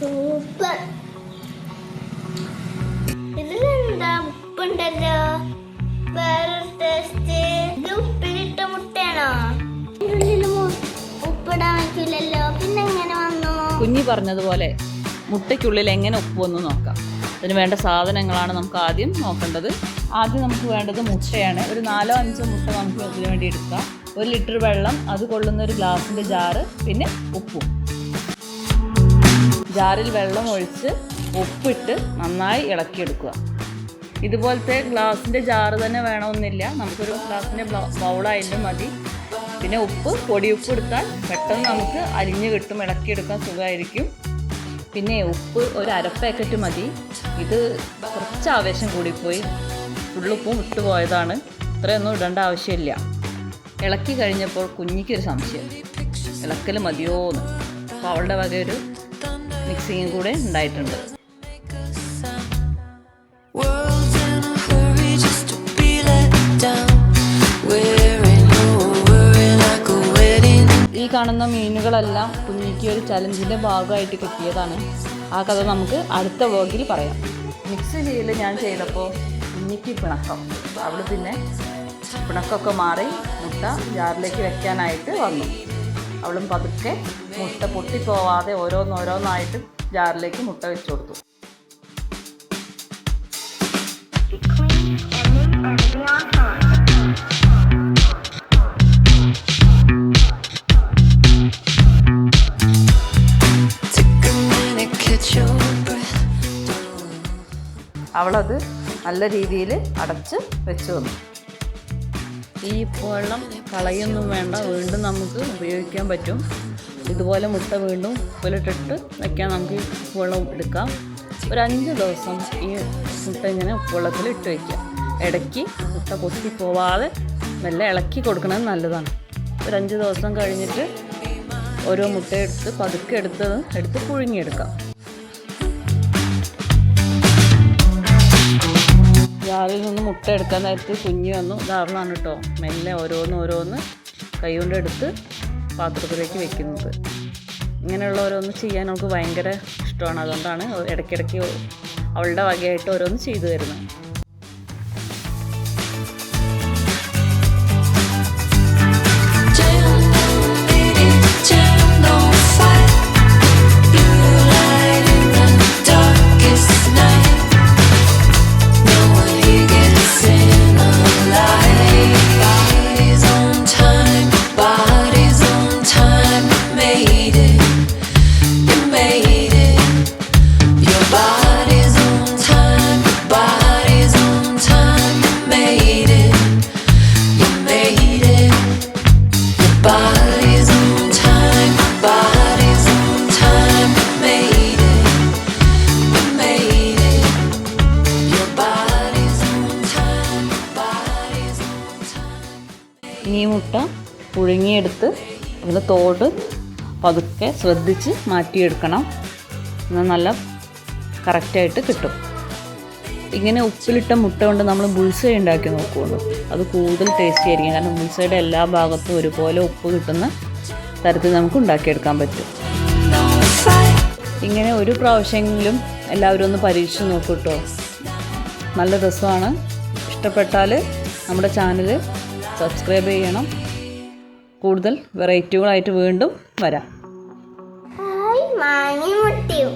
Super. ഇതിലെന്താ ഉപ്പുണ്ടല്ലോ, വേറൊരു taste. ഇത് ഉപ്പിലിട്ട മുട്ടയാണോ? ഉപ്പിടാൻ പറ്റില്ലല്ലോ, പിന്നെ എങ്ങനെ വന്നു? കുഞ്ഞി പറഞ്ഞതുപോലെ മുട്ടയ്ക്കുള്ളിൽ എങ്ങനെ ഉപ്പ് വന്നു നോക്കാം. അതിന് വേണ്ട സാധനങ്ങളാണ് നമുക്ക് ആദ്യം നോക്കേണ്ടത്. ആദ്യം നമുക്ക് വേണ്ടത് മുട്ടയാണ്. ഒരു 4-5 മുട്ട നമുക്ക് ഇതിനു വേണ്ടി എടുക്കാം. 1 ലിറ്റർ വെള്ളം, അത് കൊള്ളുന്ന ഒരു ഗ്ലാസിൻ്റെ ജാറ്, പിന്നെ ഉപ്പും. ജാറിൽ വെള്ളം ഒഴിച്ച് ഉപ്പിട്ട് നന്നായി ഇളക്കിയെടുക്കുക. ഇതുപോലത്തെ ഗ്ലാസിൻ്റെ ജാറ് തന്നെ വേണമെന്നില്ല, നമുക്കൊരു ഗ്ലാസിൻ്റെ ബൗളായാലും മതി. പിന്നെ ഉപ്പ്, പൊടിയുപ്പ് എടുത്താൽ പെട്ടെന്ന് നമുക്ക് അരിഞ്ഞ് കിട്ടും, ഇളക്കിയെടുക്കാൻ സുഖമായിരിക്കും. പിന്നെ ഉപ്പ് ഒരു 1/2 പാക്കറ്റ് മതി. ഇത് കുറച്ച് ആവേശം കൂടിപ്പോയി, ഉള്ളുപ്പും ഇട്ടുപോയതാണ്, ഇത്രയൊന്നും ഇടേണ്ട ആവശ്യമില്ല. ഇളക്കി കഴിഞ്ഞപ്പോൾ കുഞ്ഞിക്കൊരു സംശയം, ഇളക്കൽ മതിയോന്ന്. അപ്പോൾ അവളുടെ വക ഒരു മിക്സിങ്ങും കൂടെ ഉണ്ടായിട്ടുണ്ട്. ഈ കാണുന്ന മീനുകളെല്ലാം കുഞ്ഞിക്ക് ഒരു ചലഞ്ചിൻ്റെ ഭാഗമായിട്ട് കിട്ടിയതാണ്. ആ കഥ നമുക്ക് അടുത്ത വ്ലോഗിൽ പറയാം. മിക്സ് ചെയ്യൽ ഞാൻ ചെയ്തപ്പോൾ കുഞ്ഞിക്ക് പിണക്കം. അവൾ പിന്നെ പിണക്കമൊക്കെ മാറി മുട്ട ജാറിലേക്ക് വെക്കാനായിട്ട് വന്നു. അവളും പതുക്കെ മുട്ട പൊട്ടിപ്പോവാതെ ഓരോന്നോരോന്നായിട്ട് ജാറിലേക്ക് മുട്ട വെച്ച് കൊടുത്തു. അവളത് നല്ല രീതിയിൽ അടച്ച് വെച്ച് വന്നു. ഈ ഉപ്പുവെള്ളം കളയൊന്നും വേണ്ട, വീണ്ടും നമുക്ക് ഉപയോഗിക്കാൻ പറ്റും. ഇതുപോലെ മുട്ട വീണ്ടും ഉപ്പിലിട്ടിട്ട് വയ്ക്കാൻ നമുക്ക് ഈ ഉപ്പുവെള്ളം എടുക്കാം. ഒരു 5 ദിവസം ഈ മുട്ട ഇങ്ങനെ ഉപ്പുവെള്ളത്തിൽ ഇട്ട് വയ്ക്കാം. ഇടയ്ക്ക് മുട്ട പൊട്ടിപ്പോവാതെ മെല്ലെ ഇളക്കി കൊടുക്കുന്നത് നല്ലതാണ്. ഒരു 5 ദിവസം കഴിഞ്ഞിട്ട് ഓരോ മുട്ട എടുത്ത് പതുക്കെ എടുത്ത് പുഴുങ്ങിയെടുക്കാം. ജാറിൽ നിന്ന് മുട്ട എടുക്കാൻ നേരത്ത് കുഞ്ഞ് വന്നു. ജാറിലാണ് കേട്ടോ മെല്ലെ ഓരോന്ന് കൈ കൊണ്ട് എടുത്ത് പാത്രത്തിലേക്ക് വെക്കുന്നത്. ഇങ്ങനെയുള്ള ഓരോന്ന് ചെയ്യാൻ നമുക്ക് ഭയങ്കര ഇഷ്ടമാണ്. അതുകൊണ്ടാണ് ഇടയ്ക്കിടയ്ക്ക് അവളുടെ വകയായിട്ട് ഓരോന്ന് ചെയ്തു തരുന്നത്. ഈ മുട്ട പുഴുങ്ങിയെടുത്ത് അതിൻ്റെ തോട് പതുക്കെ ശ്രദ്ധിച്ച് മാറ്റിയെടുക്കണം. എന്നാൽ നല്ല കറക്റ്റായിട്ട് കിട്ടും. ഇങ്ങനെ ഉപ്പിലിട്ട മുട്ട കൊണ്ട് നമ്മൾ ബുൾസൈ ഉണ്ടാക്കി നോക്കുകയുള്ളൂ. അത് കൂടുതൽ ടേസ്റ്റി ആയിരിക്കും. കാരണം ബുൾസൈയുടെ എല്ലാ ഭാഗത്തും ഒരുപോലെ ഉപ്പ് കിട്ടുന്ന തരത്തിൽ നമുക്ക് ഉണ്ടാക്കിയെടുക്കാൻ പറ്റും. ഇങ്ങനെ ഒരു പ്രാവശ്യമെങ്കിലും എല്ലാവരും ഒന്ന് പരീക്ഷിച്ച് നോക്കൂ കേട്ടോ. നല്ല രസമാണ്. ഇഷ്ടപ്പെട്ടാൽ നമ്മുടെ ചാനൽ സബ്സ്ക്രൈബ് ചെയ്യണം. കൂടുതൽ വെറൈറ്റികളായിട്ട് വീണ്ടും വരാം. ഹായ് മാങ്ങി മുട്ടയും